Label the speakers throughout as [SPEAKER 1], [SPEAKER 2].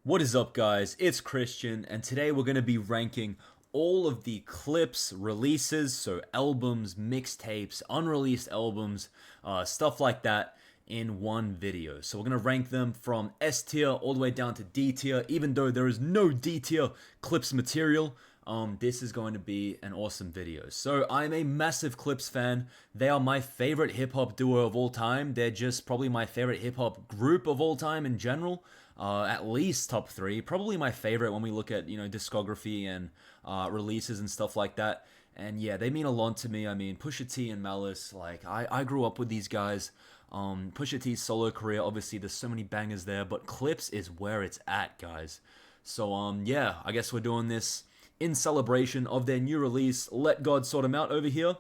[SPEAKER 1] What is up, guys? It's Christian, and today we're going to be ranking all of the Clipse releases, so albums, mixtapes, unreleased albums, stuff like that, in one video. So we're going to rank them from S tier all the way down to D tier, even though there is no D tier Clipse material. This is going to be an awesome video. So I'm a massive Clipse fan. They are my favorite hip-hop duo of all time. They're just probably my favorite hip-hop group of all time in general. At least top three. Probably my favorite when we look at, discography and releases and stuff like that. And yeah, they mean a lot to me. I mean, Pusha T and Malice, like, I grew up with these guys. Pusha T's solo career, obviously, there's so many bangers there, but Clipse is where it's at, guys. So, yeah, I guess we're doing this in celebration of their new release, Let God Sort 'Em Out over here,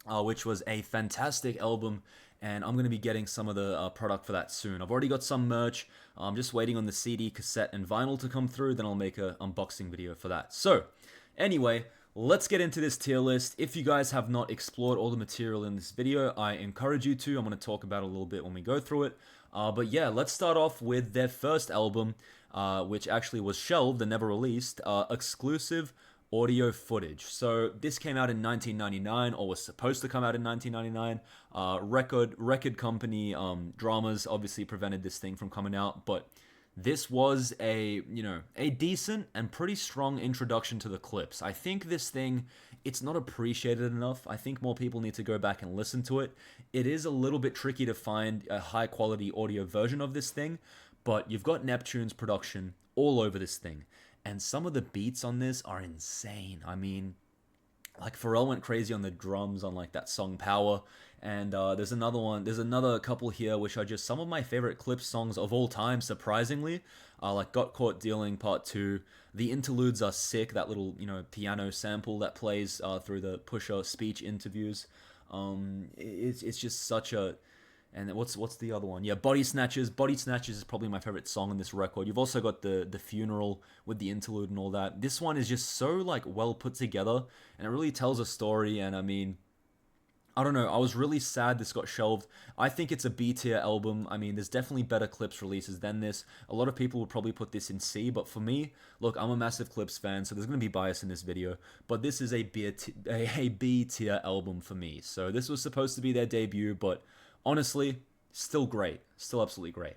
[SPEAKER 1] which was a fantastic album, and I'm going to be getting some of the product for that soon. I've already got some merch. I'm just waiting on the CD, cassette, and vinyl to come through, then I'll make an unboxing video for that. So, anyway, let's get into this tier list. If you guys have not explored all the material in this video, I encourage you to. I'm going to talk about it a little bit when we go through it. But yeah, let's start off with their first album, which actually was shelved and never released, exclusive audio footage. So this came out in 1999, or was supposed to come out in 1999. Record company dramas obviously prevented this thing from coming out, but this was a decent and pretty strong introduction to the Clipse. I think this thing, it's not appreciated enough. I think more people need to go back and listen to it. It is a little bit tricky to find a high quality audio version of this thing, but you've got Neptune's production all over this thing. And some of the beats on this are insane. I mean, like Pharrell went crazy on the drums on like that song Power, and there's another couple here which are just some of my favorite Clipse songs of all time, surprisingly. Like Got Caught Dealing Part 2. The interludes are sick, that little piano sample that plays through the Pusha speech interviews. It's just such a... And what's the other one? Yeah, Body Snatchers. Body Snatchers is probably my favorite song on this record. You've also got the funeral with the interlude and all that. This one is just so like well put together, and it really tells a story. And I mean, I don't know. I was really sad this got shelved. I think it's a B tier album. I mean, there's definitely better Clipse releases than this. A lot of people would probably put this in C, but for me, look, I'm a massive Clipse fan, so there's going to be bias in this video. But this is a B tier album for me. So this was supposed to be their debut, but honestly, still great. Still absolutely great.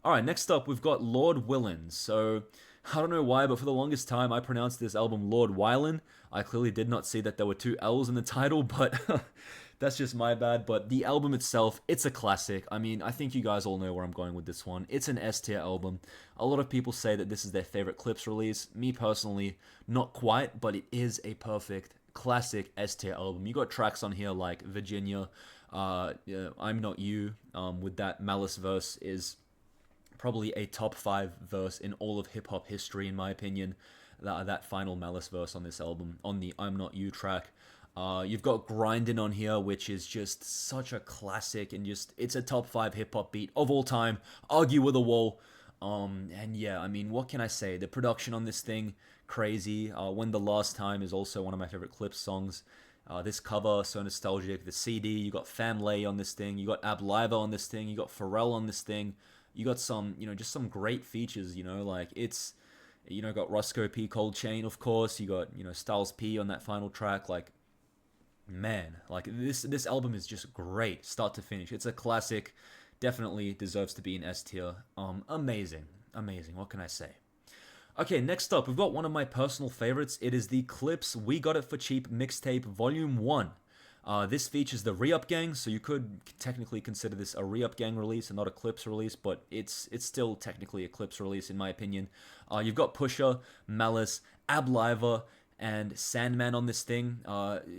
[SPEAKER 1] Alright, next up, we've got Lord Willin. So, I don't know why, but for the longest time, I pronounced this album Lord Wylan. I clearly did not see that there were two L's in the title, but that's just my bad. But the album itself, it's a classic. I mean, I think you guys all know where I'm going with this one. It's an S tier album. A lot of people say that this is their favorite Clipse release. Me personally, not quite, but it is a perfect classic S tier album. You got tracks on here like Virginia, I'm Not You, with that Malice verse is probably a top 5 verse in all of hip-hop history, in my opinion. That final Malice verse on this album, on the I'm Not You track. You've got Grindin' on here, which is just such a classic, and just, it's a top 5 hip-hop beat of all time. Argue with a Wall. And yeah, I mean, what can I say? The production on this thing, crazy. When the Last Time is also one of my favorite Clipse songs. This cover, so nostalgic. The CD, you got Family on this thing. You got Ab Liva on this thing. You got Pharrell on this thing. You got some, just some great features, like it's, got Roscoe P. Cold Chain, of course. You got, Styles P on that final track. Like, man, like this album is just great, start to finish. It's a classic. Definitely deserves to be in S tier. Amazing. What can I say? Okay, next up, we've got one of my personal favorites. It is the Clipse We Got It For Cheap mixtape Volume 1. This features the Re-Up Gang, so you could technically consider this a Re-Up Gang release and not a Clipse release, but it's still technically a Clipse release in my opinion. You've got Pusha, Malice, Ab Liva, and Sandman on this thing.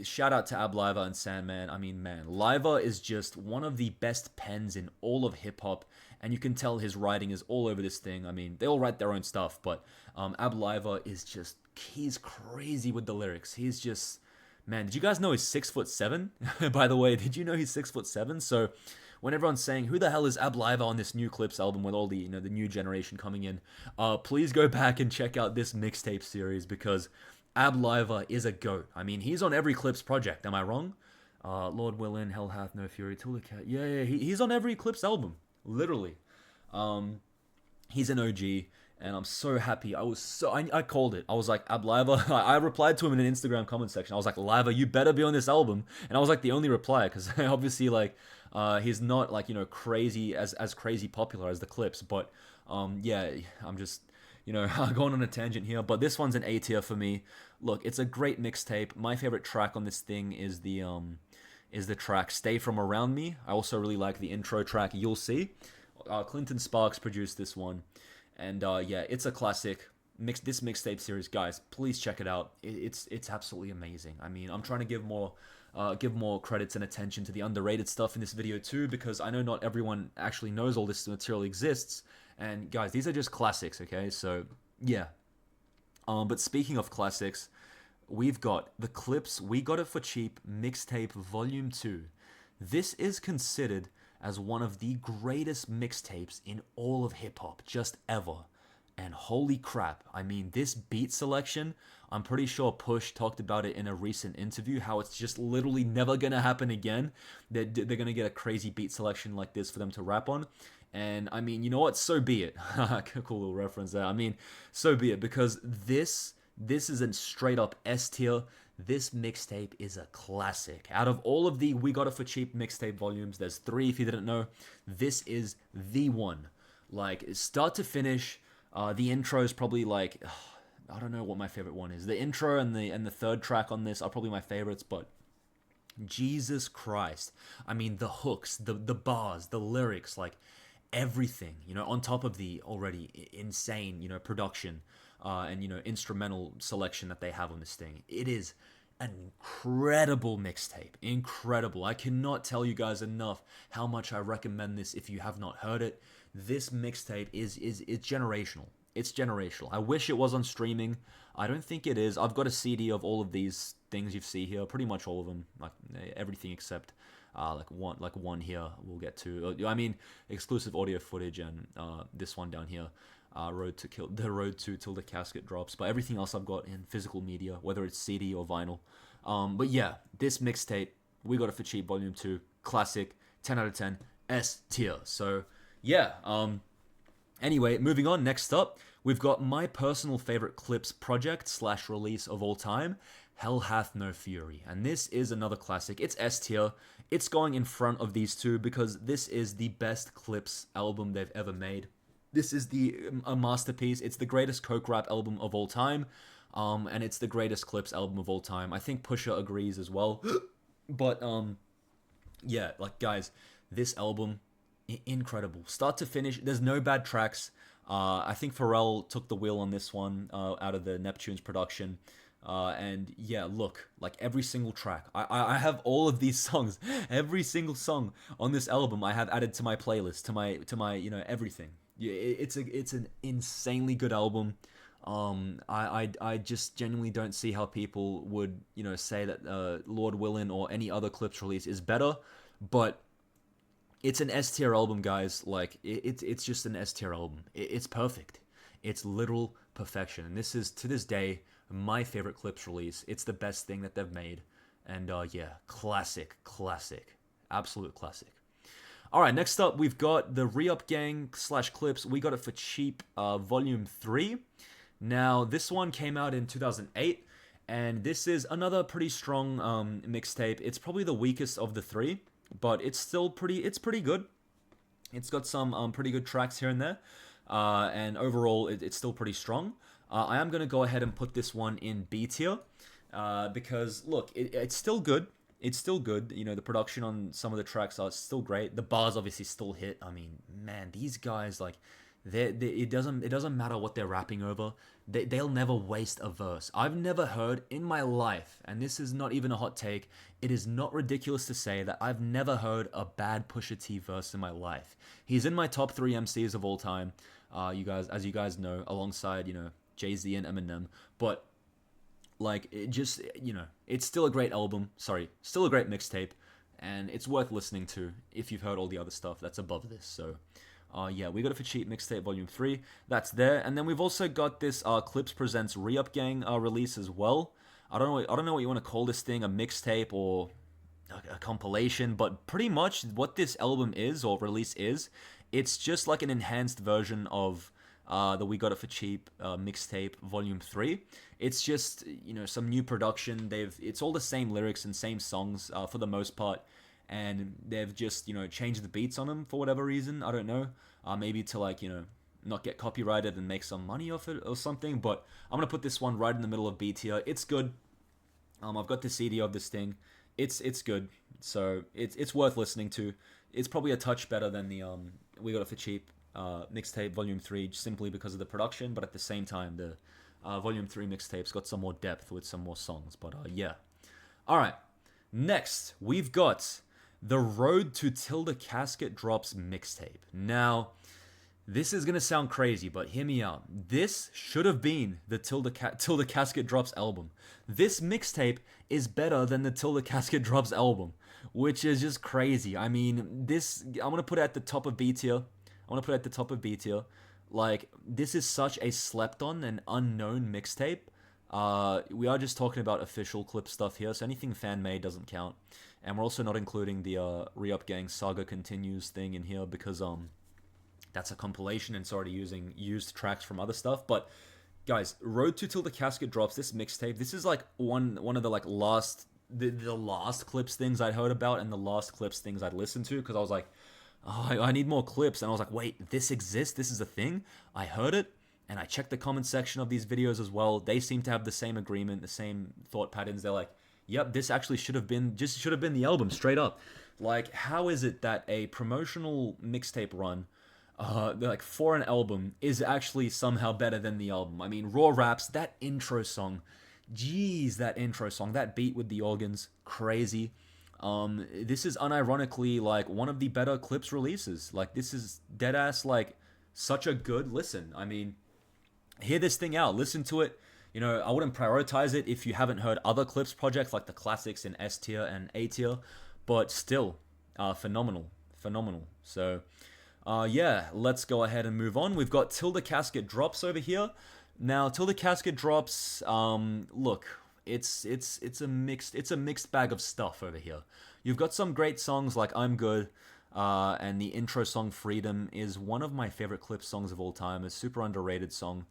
[SPEAKER 1] Shout out to Ab Liva and Sandman. I mean, man, Liva is just one of the best pens in all of hip-hop, and you can tell his writing is all over this thing. I mean, they all write their own stuff, but Ab Liva is just, he's crazy with the lyrics. He's just, man, did you guys know he's 6'7"? By the way, did you know he's 6'7"? So when everyone's saying, who the hell is Ab Liva on this new Clipse album with all the, the new generation coming in, please go back and check out this mixtape series, because Ab Liva is a GOAT. I mean, he's on every Clipse project, am I wrong? Lord Willin, Hell Hath No Fury, Till the Cat. Yeah, he's on every Clipse album, literally. He's an OG, and I'm so happy. I called it. I was like, Abliva. I replied to him in an Instagram comment section. I was like, Liva, you better be on this album. And I was like the only reply because obviously like he's not like crazy as crazy popular as the Clipse, but yeah, I'm just going on a tangent here. But this one's an A tier for me. Look, it's a great mixtape. My favorite track on this thing is the track "Stay From Around Me." I also really like the intro track "You'll See." Clinton Sparks produced this one. And yeah, it's a classic. This mixtape series, guys, please check it out. It's absolutely amazing. I mean, I'm trying to give more credits and attention to the underrated stuff in this video too, because I know not everyone actually knows all this material exists. And guys, these are just classics, okay? So yeah. But speaking of classics, we've got the Clipse "We Got It For Cheap" mixtape Volume 2. This is considered as one of the greatest mixtapes in all of hip-hop, just ever. And holy crap, I mean, this beat selection, I'm pretty sure Push talked about it in a recent interview, how it's just literally never gonna happen again. They're gonna get a crazy beat selection like this for them to rap on. And I mean, you know what? So be it. Cool little reference there. I mean, so be it, because this is a straight up S tier. This mixtape is a classic. Out of all of the "We Got It For Cheap" mixtape volumes, there's 3 if you didn't know. This is the one. Like, start to finish, the intro is probably like, I don't know what my favorite one is. The intro and the third track on this are probably my favorites, but Jesus Christ. I mean, the hooks, the bars, the lyrics, like everything, on top of the already insane, production and, instrumental selection that they have on this thing. It is an incredible mixtape. Incredible. I cannot tell you guys enough how much I recommend this if you have not heard it. This mixtape is generational. It's generational. I wish it was on streaming. I don't think it is. I've got a CD of all of these things you see here, pretty much all of them, like everything except like one here we'll get to. I mean, exclusive audio footage and this one down here, Road to Till the Casket Drops. But everything else I've got in physical media, whether it's CD or vinyl. But yeah, this mixtape, "We Got It For Cheap" Volume 2, classic, 10 out of 10, S tier. So yeah. Anyway, moving on. Next up, we've got my personal favorite Clipse project / release of all time, "Hell Hath No Fury." And this is another classic. It's S tier. It's going in front of these two because this is the best Clipse album they've ever made. This is a masterpiece. It's the greatest coke rap album of all time. And it's the greatest Clipse album of all time. I think Pusha agrees as well. But yeah, like guys, this album, incredible. Start to finish, there's no bad tracks. I think Pharrell took the wheel on this one out of the Neptune's production. And yeah, look, like every single track, I have all of these songs, every single song on this album I have added to my playlist, to my everything. Yeah, it's an insanely good album. I just genuinely don't see how people would say that Lord Willin or any other Clipse release is better, but it's an S tier album, guys. Like it's just an S tier album. It's perfect. It's literal perfection, and this is to this day my favorite Clipse release. It's the best thing that they've made, and yeah, classic, absolute classic. All right, next up we've got the Re-Up Gang / Clipse "We Got It For Cheap" Volume 3. Now this one came out in 2008, and this is another pretty strong mixtape. It's probably the weakest of the 3, but it's pretty good. It's got some pretty good tracks here and there, and overall it's still pretty strong. I am gonna go ahead and put this one in B tier because look, it's still good. It's still good. The production on some of the tracks are still great. The bars obviously still hit. I mean, man, these guys, like, it doesn't matter what they're rapping over. They'll never waste a verse. I've never heard in my life, and this is not even a hot take, it is not ridiculous to say that I've never heard a bad Pusha T verse in my life. He's in my top 3 MCs of all time. As you guys know, alongside Jay-Z and Eminem, but like, it's still a great album. Sorry, still a great mixtape, and it's worth listening to if you've heard all the other stuff that's above this. So, yeah, "We Got It For Cheap" mixtape Volume 3. That's there, and then we've also got this Clipse Presents Re-Up Gang release as well. I don't know what you want to call this thing, a mixtape or a compilation, but pretty much what this album is or release is, it's just like an enhanced version of the We Got It For Cheap mixtape volume 3. It's just, some new production. It's all the same lyrics and same songs for the most part, and they've just, changed the beats on them for whatever reason. I don't know. Maybe to like, not get copyrighted and make some money off it or something, but I'm gonna put this one right in the middle of B tier. It's good. I've got the CD of this thing. It's good. So it's worth listening to. It's probably a touch better than the We Got It For Cheap mixtape volume 3, simply because of the production, but at the same time the volume 3 mixtape's got some more depth with some more songs. But yeah. Alright. Next, we've got the Road to Till the Casket Drops mixtape. Now, this is gonna sound crazy, but hear me out. This should have been the Till the Casket Drops album. This mixtape is better than the Till the Casket Drops album, which is just crazy. I mean, I'm gonna put it at the top of B tier. Like, this is such a slept-on and unknown mixtape. We are just talking about official Clipse stuff here, so anything fan-made doesn't count. And we're also not including the Re-Up Gang Saga Continues thing in here because that's a compilation and it's already using used tracks from other stuff. But guys, Road to Till the Casket Drops, this mixtape, this is like one of the like last Clipse things I'd heard about and the last Clipse things I'd listened to, because I was like, oh, I need more Clipse. And I was like, wait, this exists? This is a thing? I heard it, and I checked the comment section of these videos as well. They seem to have the same agreement, the same thought patterns. They're like, yep, this actually should have been the album, straight up. Like, how is it that a promotional mixtape run like for an album is actually somehow better than the album? I mean, Raw Raps, that intro song, jeez, that beat with the organs, crazy. This is unironically like one of the better Clipse releases. Like, this is deadass like such a good listen. I mean, hear this thing out, listen to it. I wouldn't prioritize it if you haven't heard other Clipse projects like the classics in S tier and A tier, but still, phenomenal. So, yeah, let's go ahead and move on. We've got Till the Casket Drops over here. Now, Till the Casket Drops, look, it's a mixed bag of stuff over here. You've got some great songs like I'm Good, and the intro song Freedom is one of my favorite Clipse songs of all time. A super underrated song,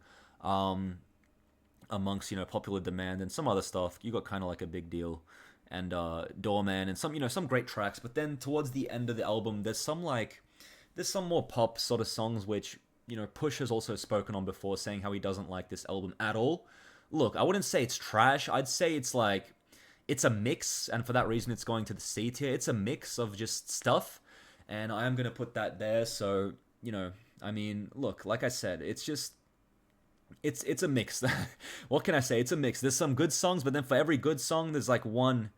[SPEAKER 1] amongst popular demand and some other stuff. You got kind of like a Big Deal and Doorman and some great tracks. But then towards the end of the album, there's some more pop sort of songs which Push has also spoken on before, saying how he doesn't like this album at all. Look, I wouldn't say it's trash. I'd say it's a mix, and for that reason it's going to the C tier. It's a mix of just stuff, and I am going to put that there. So, I mean, look, like I said, it's a mix. What can I say? It's a mix. There's some good songs, but then for every good song, there's like one,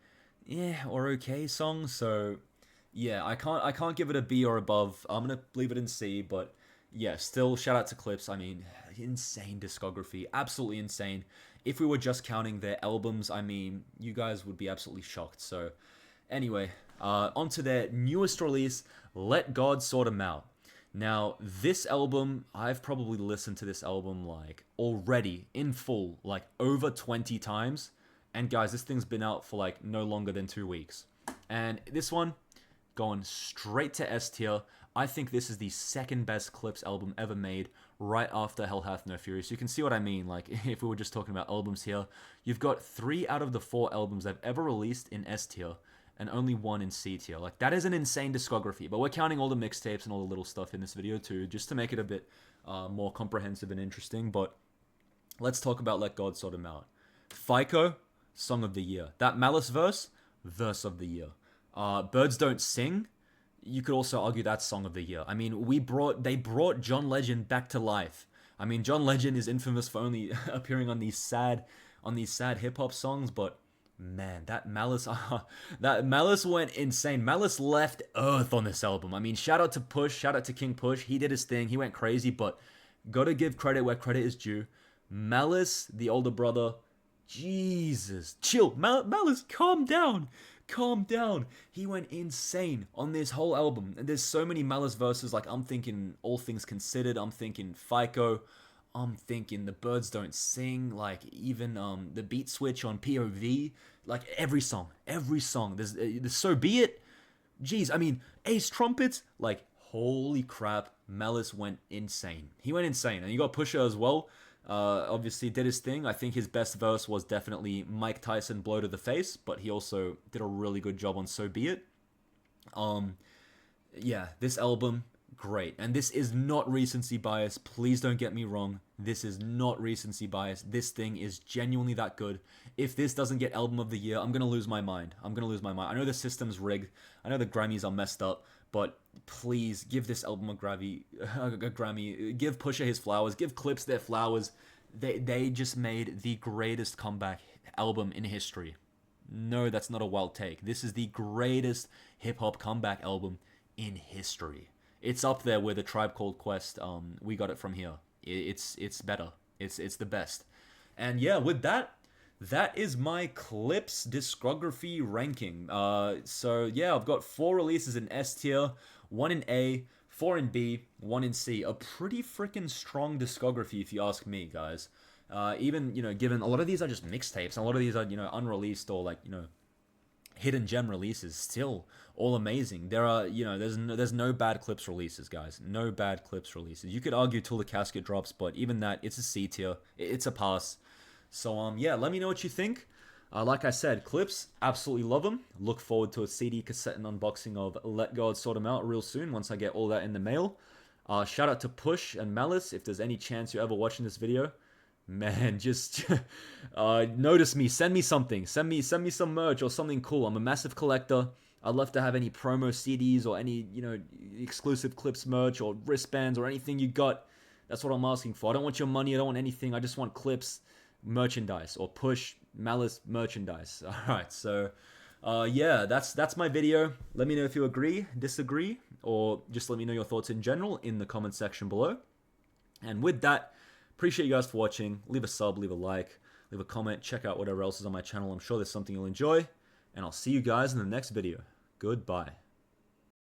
[SPEAKER 1] or okay song. So, yeah, I can't give it a B or above. I'm gonna leave it in C, but yeah, still shout out to Clipse. I mean, insane discography, absolutely insane. If we were just counting their albums, I mean, you guys would be absolutely shocked. So, anyway, onto their newest release, Let God Sort 'Em Out. Now, this album, I've probably listened to this album like already in full, like over 20 times. And guys, this thing's been out for like no longer than 2 weeks. And this one, going straight to S tier. I think this is the second best Clipse album ever made, right after Hell Hath No Fury. So you can see what I mean. Like, if we were just talking about albums here, you've got 3 out of the 4 albums they've ever released in S tier, and only 1 in C tier. Like, that is an insane discography. But we're counting all the mixtapes and all the little stuff in this video too, just to make it a bit more comprehensive and interesting. But let's talk about Let God Sort 'Em Out. FICO, Song of the Year. That Malice verse of the year. Birds Don't Sing, you could also argue that's Song of the Year. I mean, they brought John Legend back to life. I mean, John Legend is infamous for only appearing on these sad hip hop songs, but man, that Malice went insane. Malice left Earth on this album. I mean, shout out to Push, shout out to King Push. He did his thing, he went crazy, but gotta give credit where credit is due. Malice, the older brother, Jesus, chill. Malice, calm down. He went insane on this whole album. And there's so many Malice verses. Like, I'm thinking All Things Considered. I'm thinking FICO. I'm thinking The Birds Don't Sing. Like, even the beat switch on POV. Like, every song. There's So Be It. Jeez, I mean, Ace Trumpets. Like, holy crap, Malice went insane. He went insane, and you got Pusha as well. Obviously did his thing. I think his best verse was definitely Mike Tyson blow to the face, but he also did a really good job on So Be It. Yeah, this album, great. And this is not recency bias. Please don't get me wrong. This is not recency bias. This thing is genuinely that good. If this doesn't get album of the year, I'm going to lose my mind. I'm going to lose my mind. I know the system's rigged. I know the Grammys are messed up, but please give this album a Grammy. Give Pusha his flowers. Give Clipse their flowers. They just made the greatest comeback album in history. No, that's not a wild take. This is the greatest hip-hop comeback album in history. It's up there with the Tribe Called Quest. We got it from here. It's better. It's the best. And yeah, with that is my Clipse discography ranking. So yeah, I've got 4 releases in S tier, 1 in A, 4 in B, 1 in C. A pretty freaking strong discography, if you ask me, guys. Even, given a lot of these are just mixtapes, and a lot of these are, unreleased or like, hidden gem releases, still all amazing. There are, there's no bad Clipse releases, guys. No bad Clipse releases. You could argue Till the Casket Drops, but even that, it's a C tier. It's a pass. So, yeah, let me know what you think. Like I said, Clipse, absolutely love them. Look forward to a CD, cassette, and unboxing of Let God Sort 'Em Out real soon once I get all that in the mail. Shout out to Push and Malice. If there's any chance you're ever watching this video, man, just notice me. Send me something. Send me some merch or something cool. I'm a massive collector. I'd love to have any promo CDs or any, exclusive Clipse merch or wristbands or anything you got. That's what I'm asking for. I don't want your money. I don't want anything. I just want Clipse merchandise or Push Malice merchandise. All right, so yeah, that's my video. Let me know if you agree, disagree, or just let me know your thoughts in general in the comment section below. And with that, appreciate you guys for watching. Leave a sub, leave a like, leave a comment, check out whatever else is on my channel. I'm sure there's something you'll enjoy, and I'll see you guys in the next video. Goodbye.